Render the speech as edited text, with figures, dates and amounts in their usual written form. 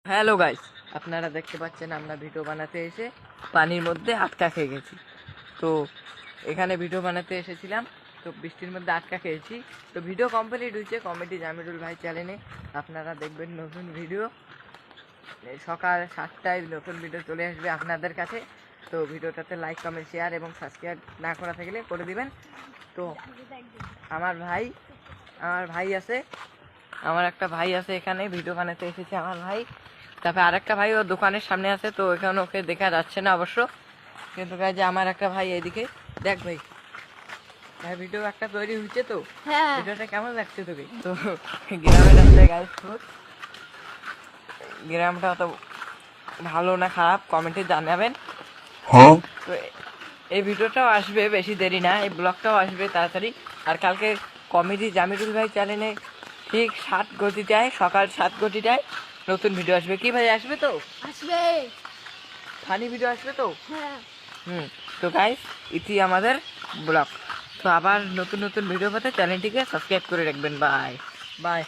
Hello guys, আপনারা দেখতে পাচ্ছেন আমরা ভিডিও বানাতে এসে পানির মধ্যে আটকা খেয়ে গেছি। তো এখানে ভিডিও বানাতে এসেছিলাম, তো বৃষ্টির মধ্যে আটকা খেয়েছি। তো ভিডিও কমপ্লিট হয়েছে কমেডি জামিরুল ভাই চ্যানেলে। আপনারা দেখবেন নতুন ভিডিও সকাল 7টায় নতুন ভিডিও চলে আসবে আপনাদের কাছে। তো ভিডিওটাতে লাইক কমেন্ট শেয়ার এবং সাবস্ক্রাইব না করা থাকলে করে দিবেন। তো আমার ভাই আছে, আমার একটা ভাই আছে এখানে ভিডিও বানাতে এসেছে আমার ভাই। তারপরে আরেকটা ভাই ওর দোকানের সামনে আছে, তো এখানে ওকে দেখা যাচ্ছে না অবশ্য। কিন্তু যে আমার একটা ভাই এদিকে দেখ ভাই, ভাই ভিডিও একটা তৈরি হচ্ছে। তো ভিডিওটা কেমন লাগছে তোকে? তো গ্রামের রাস্তায় গাইস, গ্রামটা অত ভালো না খারাপ কমেন্টে জানাবেন। তো এই ভিডিওটাও আসবে বেশি দেরি না, এই ব্লগটাও আসবে তাড়াতাড়ি। আর কালকে কমেডি জামিরুল ভাই চ্যানেলে ঠিক 7 গতিটায়, সকাল 7 গতিটায় নতুন ভিডিও আসবে। কি ভাই আসবে? তো আসবে, ফানি ভিডিও আসবে তো। হ্যাঁ। তো গাইস, ইতি আমাদের ব্লগ। তো আবার নতুন নতুন ভিডিও পেতে চ্যানেলটিকে সাবস্ক্রাইব করে রাখবেন। Bye bye.